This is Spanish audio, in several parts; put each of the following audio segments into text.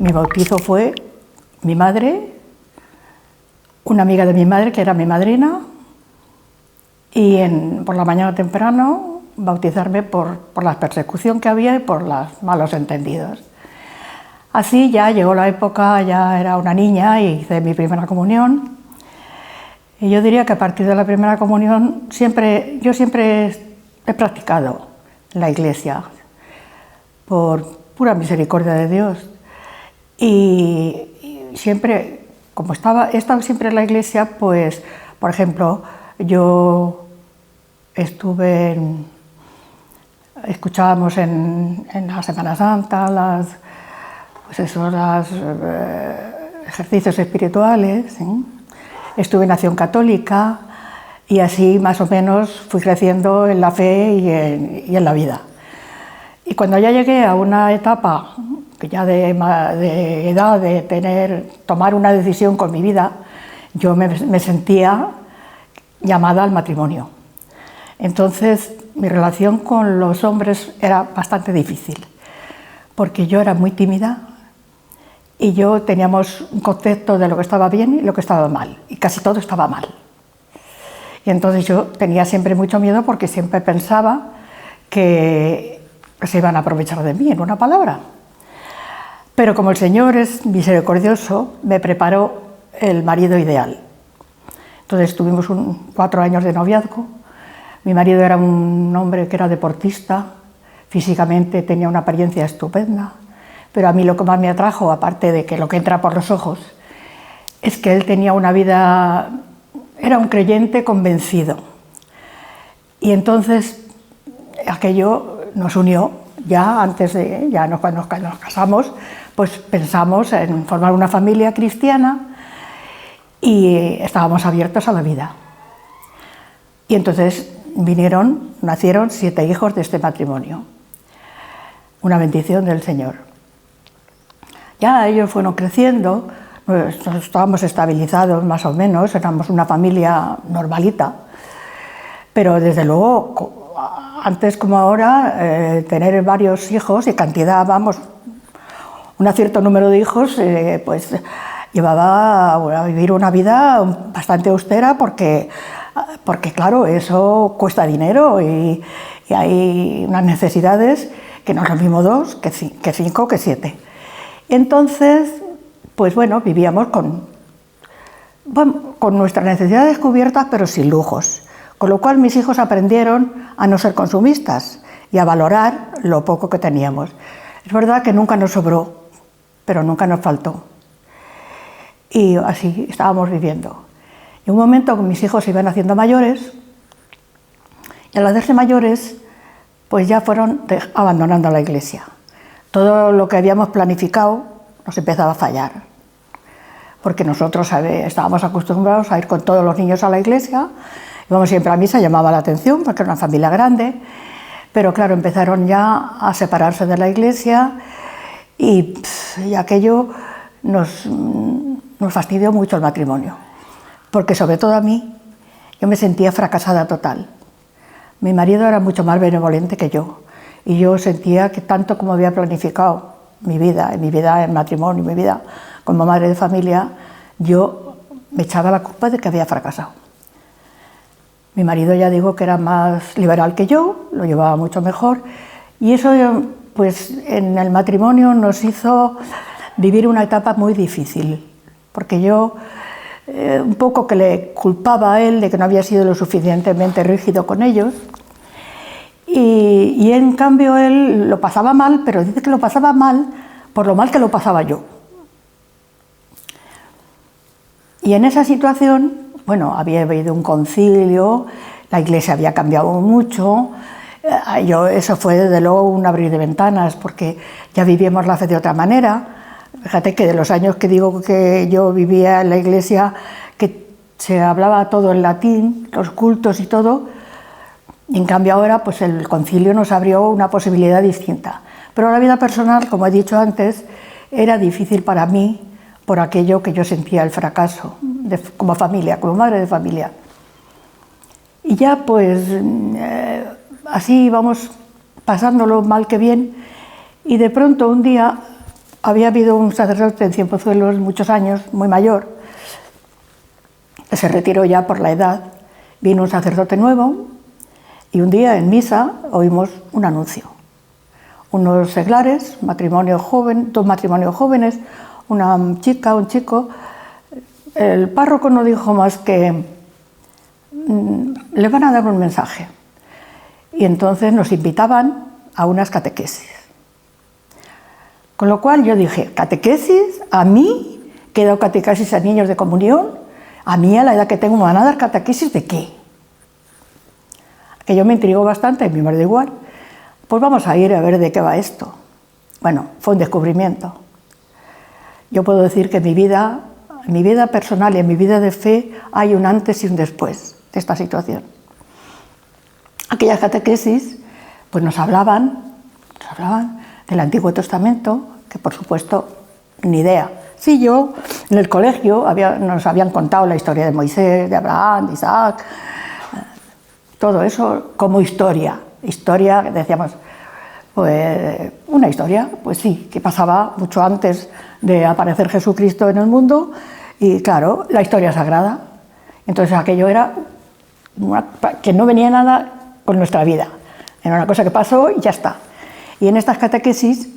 mi bautizo fue mi madre, una amiga de mi madre, que era mi madrina, y por la mañana temprano bautizarme por la persecución que había y por los malos entendidos. Así ya llegó la época, ya era una niña y hice mi primera comunión. Y yo diría que a partir de la primera comunión yo siempre he practicado en la iglesia, por pura misericordia de Dios. Y siempre, como he estado siempre en la iglesia, pues, por ejemplo, yo escuchábamos en la Semana Santa los ejercicios espirituales, ¿sí? Estuve en Acción Católica y así más o menos fui creciendo en la fe y en la vida. Y cuando ya llegué a una etapa que ya de edad de tomar una decisión con mi vida, yo me sentía llamada al matrimonio. Entonces mi relación con los hombres era bastante difícil, porque yo era muy tímida y yo teníamos un concepto de lo que estaba bien y lo que estaba mal, y casi todo estaba mal. Y entonces yo tenía siempre mucho miedo porque siempre pensaba que se iban a aprovechar de mí, en una palabra. Pero como el Señor es misericordioso, me preparó el marido ideal. Entonces tuvimos 4 años de noviazgo. Mi marido era un hombre que era deportista, físicamente tenía una apariencia estupenda, pero a mí lo que más me atrajo, aparte de que lo que entra por los ojos, es que él tenía una vida, era un creyente convencido. Y entonces aquello nos unió, cuando nos casamos, pues pensamos en formar una familia cristiana y estábamos abiertos a la vida. Y entonces nacieron 7 hijos de este matrimonio. Una bendición del Señor. Ya ellos fueron creciendo, nosotros estábamos estabilizados más o menos, éramos una familia normalita, pero desde luego, antes como ahora, tener varios hijos y cantidad, un cierto número de hijos, pues llevaba a vivir una vida bastante austera porque claro, eso cuesta dinero y hay unas necesidades que no es lo mismo 2 que 5 que 7. Entonces, pues bueno, vivíamos con nuestras necesidades cubiertas, pero sin lujos. Con lo cual mis hijos aprendieron a no ser consumistas y a valorar lo poco que teníamos. Es verdad que nunca nos sobró, pero nunca nos faltó. Y así estábamos viviendo. En un momento mis hijos se iban haciendo mayores, y al hacerse mayores, pues ya fueron abandonando la iglesia. Todo lo que habíamos planificado nos empezaba a fallar, porque nosotros estábamos acostumbrados a ir con todos los niños a la iglesia, íbamos siempre a misa, llamaba la atención porque era una familia grande, pero claro, empezaron ya a separarse de la iglesia y aquello nos fastidió mucho el matrimonio, porque sobre todo a mí, yo me sentía fracasada total. Mi marido era mucho más benevolente que yo, y yo sentía que tanto como había planificado mi vida en matrimonio, mi vida como madre de familia, yo me echaba la culpa de que había fracasado. Mi marido, ya digo, que era más liberal que yo, lo llevaba mucho mejor, y eso pues en el matrimonio nos hizo vivir una etapa muy difícil, porque yo un poco que le culpaba a él de que no había sido lo suficientemente rígido con ellos, y en cambio él lo pasaba mal, pero dice que lo pasaba mal por lo mal que lo pasaba yo. Y en esa situación, bueno, había habido un concilio, la iglesia había cambiado mucho, eso fue desde luego un abrir de ventanas, porque ya vivíamos la fe de otra manera. Fíjate que de los años que digo que yo vivía en la iglesia, que se hablaba todo en latín, los cultos y todo, y en cambio ahora pues el concilio nos abrió una posibilidad distinta. Pero la vida personal, como he dicho antes, era difícil para mí por aquello que yo sentía el fracaso como familia, como madre de familia. Y ya pues así íbamos pasándolo mal que bien, y de pronto un día había habido un sacerdote en Cienpozuelos muchos años, muy mayor, que se retiró ya por la edad. Vino un sacerdote nuevo y un día en misa oímos un anuncio. Unos seglares, matrimonio joven, 2 matrimonios jóvenes, una chica, un chico. El párroco no dijo más que le van a dar un mensaje. Y entonces nos invitaban a unas catequesis. Con lo cual yo dije, ¿catequesis? ¿A mí? ¿Que he dado catequesis a niños de comunión? ¿A mí, a la edad que tengo, me van a dar catequesis de qué? Que yo me intrigó bastante, y mi marido igual. Pues vamos a ir a ver de qué va esto. Bueno, fue un descubrimiento. Yo puedo decir que en mi vida personal y en mi vida de fe hay un antes y un después de esta situación. Aquellas catequesis pues nos hablaban del Antiguo Testamento, que por supuesto ni idea. Sí, yo en el colegio nos habían contado la historia de Moisés, de Abraham, de Isaac, todo eso como historia, decíamos, pues una historia, pues sí, que pasaba mucho antes de aparecer Jesucristo en el mundo y claro, la historia sagrada. Entonces aquello era que no venía nada con nuestra vida, era una cosa que pasó y ya está. Y en estas catequesis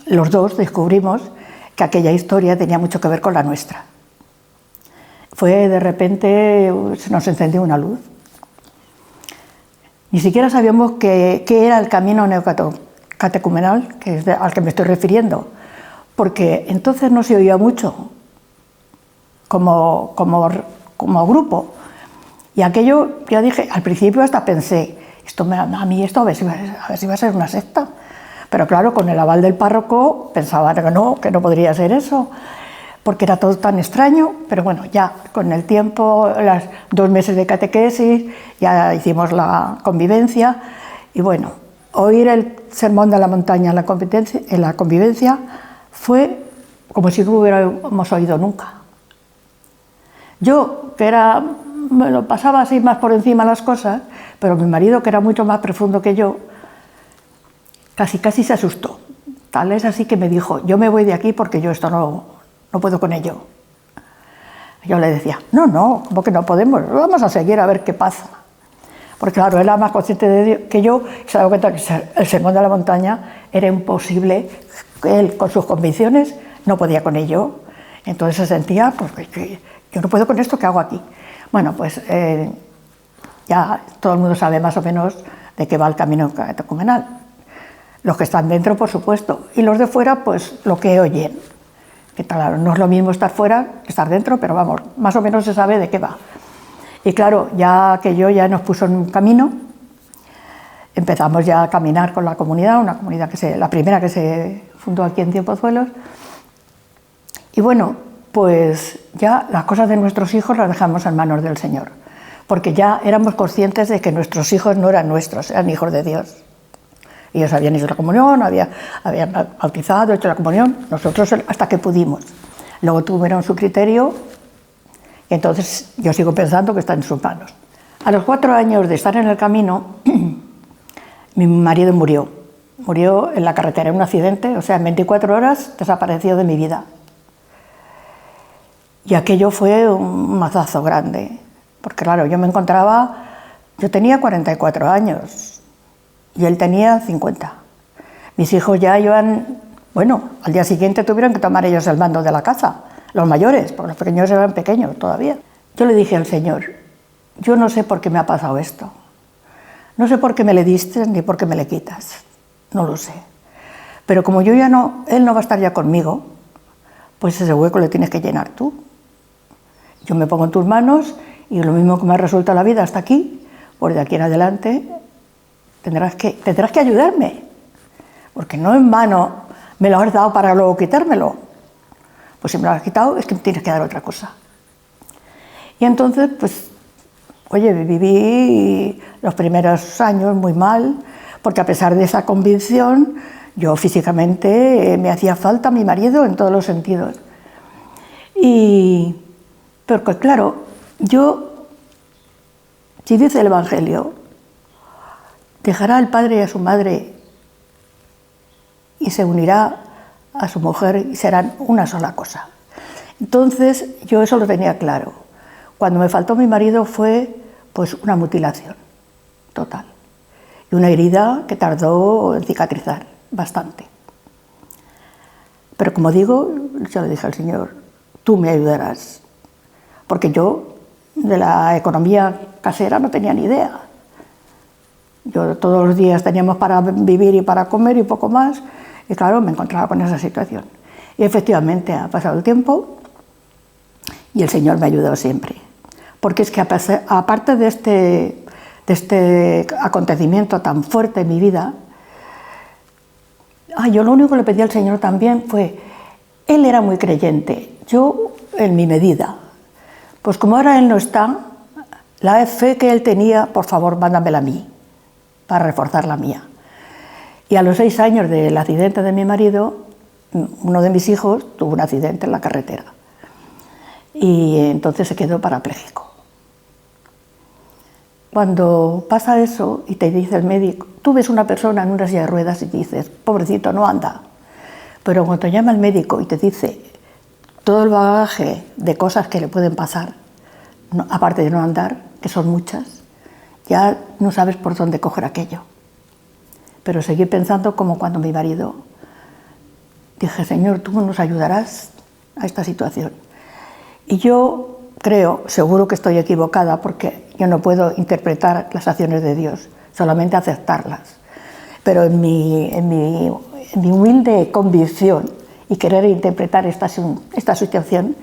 los dos descubrimos que aquella historia tenía mucho que ver con la nuestra. Fue de repente, se nos encendió una luz. Ni siquiera sabíamos qué era el camino neocatecumenal, que es al que me estoy refiriendo, porque entonces no se oía mucho como grupo. Y aquello, ya dije, al principio hasta pensé, a ver si va a ser una secta. Pero claro, con el aval del párroco pensaba que no podría ser eso, porque era todo tan extraño. Pero bueno, ya con el tiempo, los 2 meses de catequesis, ya hicimos la convivencia. Y bueno, oír el sermón de la montaña en la convivencia fue como si no lo hubiéramos oído nunca. Yo, que me lo pasaba así más por encima las cosas, pero mi marido, que era mucho más profundo que yo, casi se asustó. Tal es así que me dijo, yo me voy de aquí porque yo esto no puedo con ello. Yo le decía, no, ¿cómo que no podemos? Vamos a seguir a ver qué pasa. Porque claro, él era más consciente de Dios que yo, y se daba cuenta que el sermón de la montaña era imposible, que él con sus convicciones no podía con ello. Entonces se sentía, pues que yo no puedo con esto, ¿qué hago aquí? Bueno, pues ya todo el mundo sabe más o menos de qué va el camino catecumenal. Los que están dentro, por supuesto, y los de fuera, pues lo que oyen. Que claro, no es lo mismo estar fuera que estar dentro, pero vamos, más o menos se sabe de qué va. Y claro, ya que yo ya nos puso en un camino, empezamos ya a caminar con la comunidad, una comunidad la primera que se fundó aquí en Cienpozuelos. Y bueno, pues ya las cosas de nuestros hijos las dejamos en manos del Señor, porque ya éramos conscientes de que nuestros hijos no eran nuestros, eran hijos de Dios. Ellos habían hecho la comunión, habían bautizado, hecho la comunión, nosotros hasta que pudimos. Luego tuvieron su criterio y entonces yo sigo pensando que está en sus manos. A los 4 años de estar en el camino, mi marido murió. Murió en la carretera en un accidente, o sea, en 24 horas desapareció de mi vida. Y aquello fue un mazazo grande, porque claro, yo tenía 44 años. Y él tenía 50. Mis hijos ya iban, al día siguiente tuvieron que tomar ellos el mando de la casa, los mayores, porque los pequeños eran pequeños todavía. Yo le dije al Señor, yo no sé por qué me ha pasado esto. No sé por qué me le diste ni por qué me le quitas. No lo sé. Pero como él no va a estar ya conmigo, pues ese hueco le tienes que llenar tú. Yo me pongo en tus manos y lo mismo que me ha resuelto la vida hasta aquí, pues de aquí en adelante tendrás que ayudarme, porque no en vano me lo has dado para luego quitármelo. Pues si me lo has quitado es que me tienes que dar otra cosa. Y entonces, pues, viví los primeros años muy mal, porque a pesar de esa convicción, yo físicamente me hacía falta mi marido en todos los sentidos. Pero claro, si dice el Evangelio, dejará al padre y a su madre y se unirá a su mujer y serán una sola cosa. Entonces yo eso lo tenía claro. Cuando me faltó mi marido fue pues una mutilación total y una herida que tardó en cicatrizar bastante. Pero como digo, yo le dije al Señor, tú me ayudarás, porque yo de la economía casera no tenía ni idea. Yo todos los días teníamos para vivir y para comer y poco más, y claro, me encontraba con esa situación. Y efectivamente ha pasado el tiempo y el Señor me ha ayudado siempre. Porque es que aparte de este acontecimiento tan fuerte en mi vida, yo lo único que le pedí al Señor también fue, Él era muy creyente, yo en mi medida. Pues como ahora Él no está, la fe que Él tenía, por favor, mándamela a mí, para reforzar la mía. Y a los 6 años del accidente de mi marido, uno de mis hijos tuvo un accidente en la carretera. Y entonces se quedó parapléjico. Cuando pasa eso y te dice el médico, tú ves una persona en una silla de ruedas y dices, pobrecito, no anda. Pero cuando llama el médico y te dice todo el bagaje de cosas que le pueden pasar, aparte de no andar, que son muchas, ya no sabes por dónde coger aquello. Pero seguí pensando como cuando mi marido, dije, Señor, tú nos ayudarás a esta situación. Y yo creo, seguro que estoy equivocada, porque yo no puedo interpretar las acciones de Dios, solamente aceptarlas. Pero en mi humilde convicción y querer interpretar esta situación,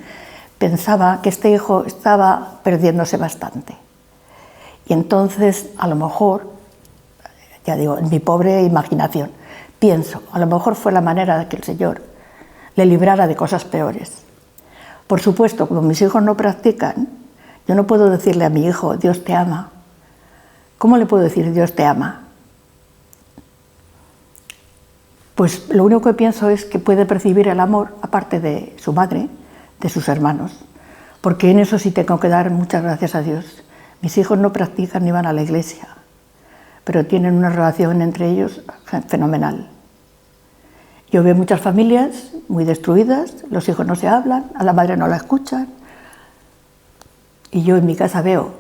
pensaba que este hijo estaba perdiéndose bastante. Y entonces, a lo mejor, ya digo, en mi pobre imaginación, pienso, a lo mejor fue la manera de que el Señor le librara de cosas peores. Por supuesto, como mis hijos no practican, yo no puedo decirle a mi hijo, Dios te ama. ¿Cómo le puedo decir Dios te ama? Pues lo único que pienso es que puede percibir el amor, aparte de su madre, de sus hermanos. Porque en eso sí tengo que dar muchas gracias a Dios. Mis hijos no practican ni van a la iglesia, pero tienen una relación entre ellos fenomenal. Yo veo muchas familias muy destruidas, los hijos no se hablan, a la madre no la escuchan. Y yo en mi casa veo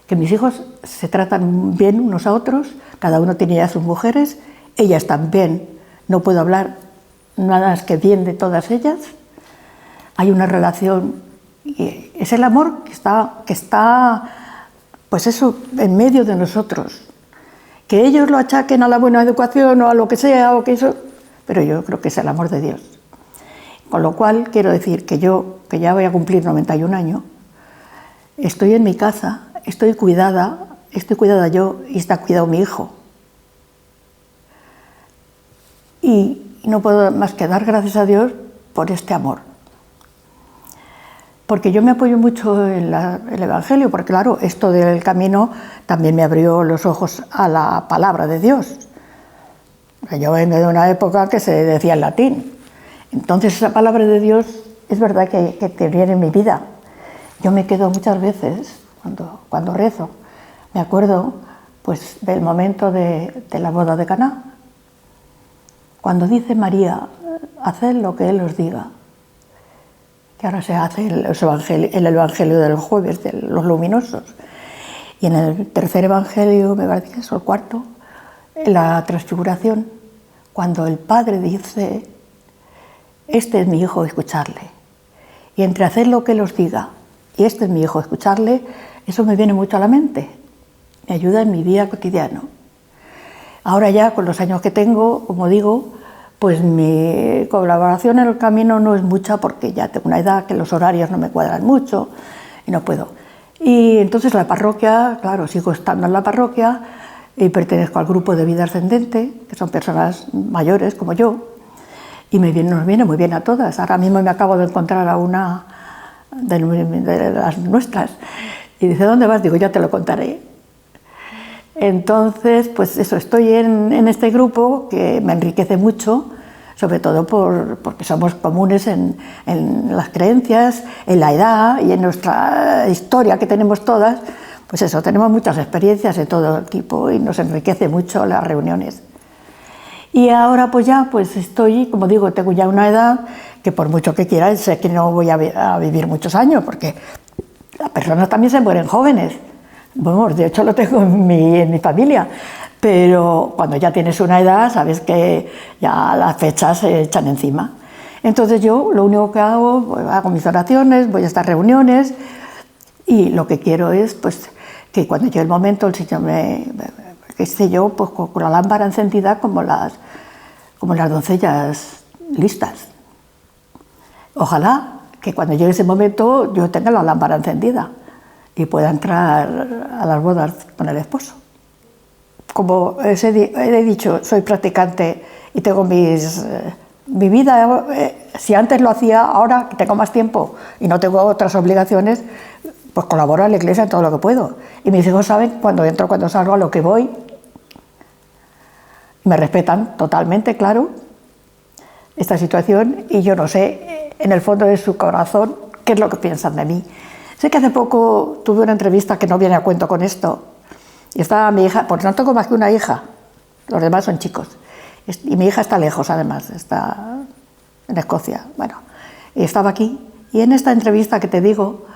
que mis hijos se tratan bien unos a otros, cada uno tiene ya sus mujeres, ellas también, no puedo hablar nada más que bien de todas ellas. Hay una relación, y es el amor que está, pues eso, en medio de nosotros. Que ellos lo achaquen a la buena educación o a lo que sea, o que eso, pero yo creo que es el amor de Dios. Con lo cual, quiero decir que yo, que ya voy a cumplir 91 años, estoy en mi casa, estoy cuidada yo y está cuidado mi hijo. Y no puedo más que dar gracias a Dios por este amor. Porque yo me apoyo mucho en el Evangelio, porque claro, esto del camino también me abrió los ojos a la palabra de Dios. Yo vengo de una época que se decía en latín. Entonces esa palabra de Dios es verdad que te viene en mi vida. Yo me quedo muchas veces, cuando rezo, me acuerdo pues, del momento de la boda de Caná. Cuando dice María, haced lo que Él os diga, que ahora se hace en el Evangelio del jueves, de los luminosos. Y en el tercer Evangelio, me parece que es el cuarto, en la transfiguración, cuando el Padre dice, este es mi Hijo, escucharle. Y entre hacer lo que Él os diga y este es mi Hijo, escucharle, eso me viene mucho a la mente, me ayuda en mi día cotidiano. Ahora ya, con los años que tengo, como digo, pues mi colaboración en el camino no es mucha porque ya tengo una edad que los horarios no me cuadran mucho y no puedo. Y entonces la parroquia, claro, sigo estando en la parroquia y pertenezco al grupo de vida ascendente, que son personas mayores como yo, y nos viene muy bien a todas. Ahora mismo me acabo de encontrar a una de las nuestras y dice, ¿dónde vas? Digo, ya te lo contaré. Entonces, pues eso, estoy en este grupo que me enriquece mucho, sobre todo porque somos comunes en las creencias, en la edad y en nuestra historia que tenemos todas. Pues eso, tenemos muchas experiencias de todo tipo y nos enriquece mucho las reuniones. Y ahora pues ya pues estoy, como digo, tengo ya una edad que por mucho que quiera sé que no voy a vivir muchos años, porque las personas también se mueren jóvenes. Bueno, de hecho lo tengo en mi familia, pero cuando ya tienes una edad sabes que ya las fechas se echan encima. Entonces yo lo único que hago mis oraciones, voy a estas reuniones y lo que quiero es pues que cuando llegue el momento el Señor que esté yo pues con la lámpara encendida como las doncellas listas. Ojalá que cuando llegue ese momento yo tenga la lámpara encendida y pueda entrar a las bodas con el esposo. Como he dicho, soy practicante y tengo mi vida, si antes lo hacía, ahora que tengo más tiempo y no tengo otras obligaciones, pues colaboro en la iglesia en todo lo que puedo. Y mis hijos saben cuando entro, cuando salgo, a lo que voy. Me respetan totalmente, claro, esta situación, y yo no sé, en el fondo de su corazón, qué es lo que piensan de mí. Sé que hace poco tuve una entrevista que no viene a cuento con esto, y estaba mi hija, pues no tengo más que una hija, los demás son chicos, y mi hija está lejos además, está en Escocia, bueno, y estaba aquí, y en esta entrevista que te digo,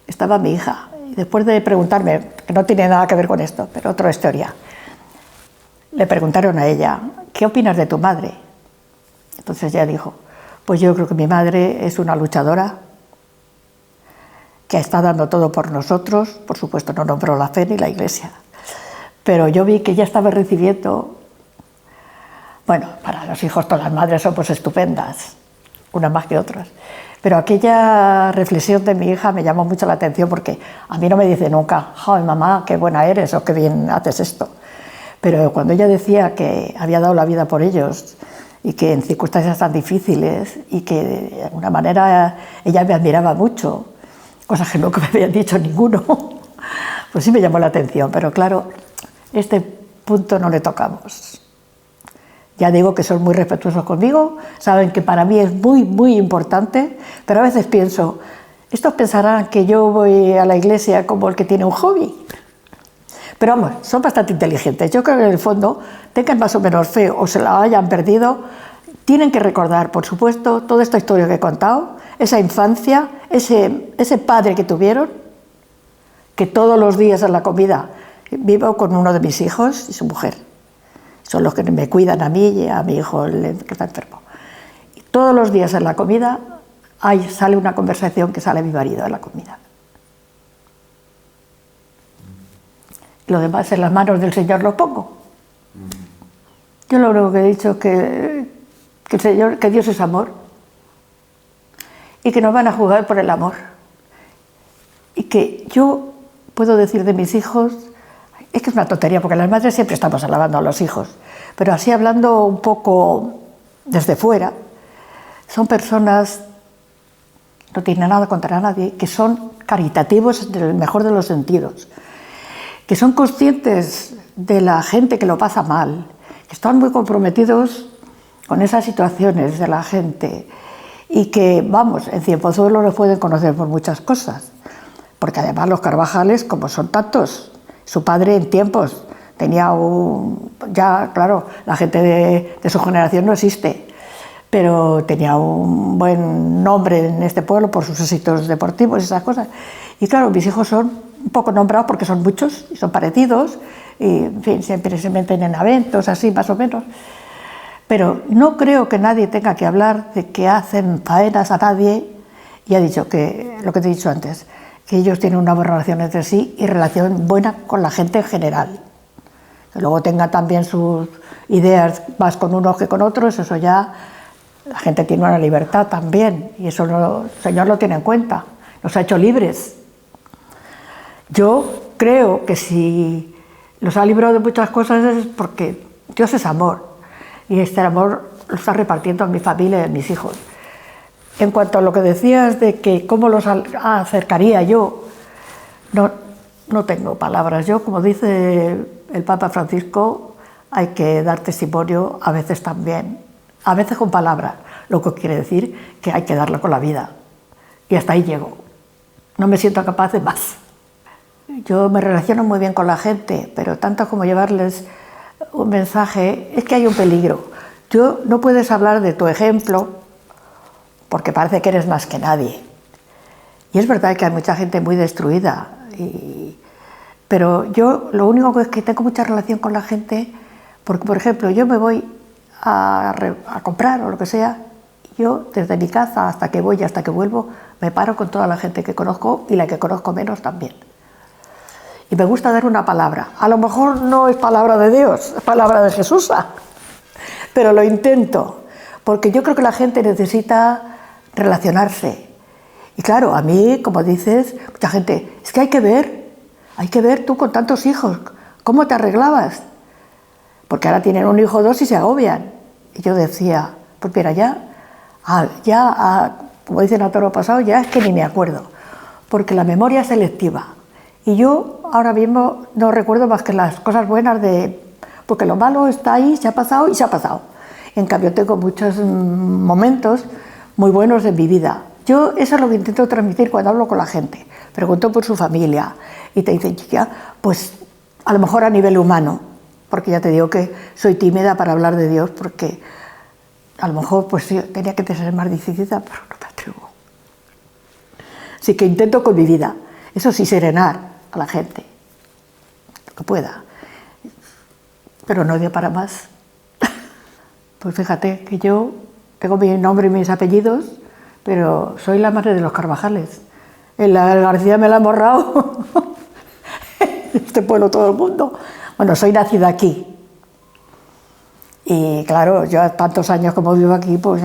estaba mi hija, y después de preguntarme, que no tiene nada que ver con esto, pero otra historia, le preguntaron a ella, ¿qué opinas de tu madre? Entonces ella dijo, pues yo creo que mi madre es una luchadora, que está dando todo por nosotros, por supuesto no nombró la fe ni la iglesia, pero yo vi que ella estaba recibiendo, bueno, para los hijos todas las madres son pues estupendas, unas más que otras, pero aquella reflexión de mi hija me llamó mucho la atención porque a mí no me dice nunca, ¡ay mamá, qué buena eres o qué bien haces esto! Pero cuando ella decía que había dado la vida por ellos y que en circunstancias tan difíciles y que de alguna manera ella me admiraba mucho, cosas que nunca me habían dicho ninguno, pues sí me llamó la atención, pero claro, este punto no le tocamos. Ya digo que son muy respetuosos conmigo, saben que para mí es muy, muy importante, pero a veces pienso, estos pensarán que yo voy a la iglesia como el que tiene un hobby. Pero vamos, son bastante inteligentes. Yo creo que en el fondo, tengan más o menos fe o se la hayan perdido, tienen que recordar, por supuesto, toda esta historia que he contado, esa infancia, ese padre que tuvieron, que todos los días en la comida vivo con uno de mis hijos y su mujer. Son los que me cuidan a mí y a mi hijo que está enfermo. Y todos los días en la comida sale una conversación que sale mi marido en la comida. Lo demás en las manos del Señor lo pongo. Yo lo único que he dicho es que Dios es amor y que nos van a juzgar por el amor. Y que yo puedo decir de mis hijos, es que es una tontería porque las madres siempre estamos alabando a los hijos, pero así hablando un poco desde fuera, son personas, no tienen nada contra nadie, que son caritativos en el mejor de los sentidos, que son conscientes de la gente que lo pasa mal, que están muy comprometidos con esas situaciones de la gente y que, vamos, en Cienpozuelos los pueden conocer por muchas cosas, porque además los Carvajales, como son tantos, su padre en tiempos tenía ya, claro, la gente de su generación no existe, pero tenía un buen nombre en este pueblo por sus éxitos deportivos y esas cosas. Y claro, mis hijos son un poco nombrados porque son muchos y son parecidos, y en fin, siempre se meten en eventos así más o menos. Pero no creo que nadie tenga que hablar de que hacen faenas a nadie, y ha dicho que, lo que te he dicho antes, que ellos tienen una buena relación entre sí y relación buena con la gente en general. Que luego tengan también sus ideas más con unos que con otros, eso ya, la gente tiene una libertad también, y eso el Señor lo tiene en cuenta, nos ha hecho libres. Yo creo que si los ha librado de muchas cosas es porque Dios es amor, y este amor lo está repartiendo a mi familia y a mis hijos. En cuanto a lo que decías de que cómo los acercaría yo, no tengo palabras. Yo, como dice el Papa Francisco, hay que dar testimonio a veces también, a veces con palabras, lo que quiere decir que hay que darlo con la vida. Y hasta ahí llego. No me siento capaz de más. Yo me relaciono muy bien con la gente, pero tanto como llevarles un mensaje, es que hay un peligro. Yo no puedes hablar de tu ejemplo porque parece que eres más que nadie. Y es verdad que hay mucha gente muy destruida, pero yo lo único que es que tengo mucha relación con la gente, porque por ejemplo yo me voy a comprar o lo que sea, yo desde mi casa hasta que voy y hasta que vuelvo me paro con toda la gente que conozco y la que conozco menos también. Y me gusta dar una palabra. A lo mejor no es palabra de Dios, es palabra de Jesús, pero lo intento, porque yo creo que la gente necesita relacionarse. Y claro, a mí, como dices, mucha gente, es que hay que ver tú con tantos hijos, ¿cómo te arreglabas? Porque ahora tienen un hijo o dos y se agobian. Y yo decía, pues mira, como dicen a toro pasado, ya es que ni me acuerdo, porque la memoria es selectiva. Y yo ahora mismo no recuerdo más que las cosas buenas porque lo malo está ahí, se ha pasado y se ha pasado. En cambio, tengo muchos momentos muy buenos en mi vida. Yo eso es lo que intento transmitir cuando hablo con la gente. Pregunto por su familia y te dicen, chica, pues a lo mejor a nivel humano, porque ya te digo que soy tímida para hablar de Dios, porque a lo mejor pues sí, tenía que ser más decidida, pero no me atrevo. Así que intento con mi vida, eso sí, serenar a la gente, lo que pueda, pero no dio para más. Pues fíjate que yo tengo mi nombre y mis apellidos, pero soy la madre de los Carvajales. En la García me la han borrado. Este pueblo, todo el mundo. Bueno, soy nacida aquí. Y claro, yo tantos años como vivo aquí, pues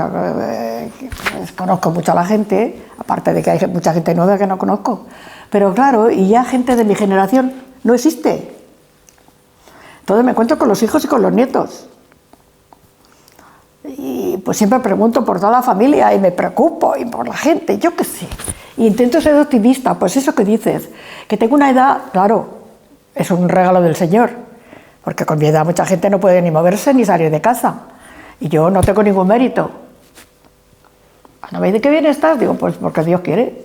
conozco mucho a la gente, aparte de que hay mucha gente nueva que no conozco. Pero claro, y ya gente de mi generación no existe. Entonces me encuentro con los hijos y con los nietos. Y pues siempre pregunto por toda la familia y me preocupo y por la gente, yo qué sé. Y intento ser optimista, pues eso que dices, que tengo una edad, claro, es un regalo del Señor, porque con mi edad mucha gente no puede ni moverse ni salir de casa. Y yo no tengo ningún mérito. Cuando me dice, ¿qué bien estás? Digo, pues porque Dios quiere.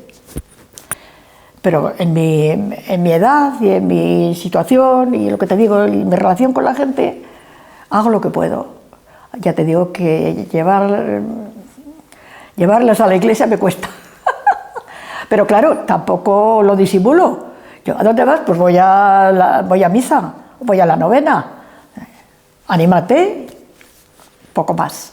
Pero en mi edad y en mi situación y lo que te digo, en mi relación con la gente, hago lo que puedo. Ya te digo que llevarlas a la iglesia me cuesta. Pero claro, tampoco lo disimulo. Yo, ¿a dónde vas? Pues voy a misa, voy a la novena. Anímate, poco más.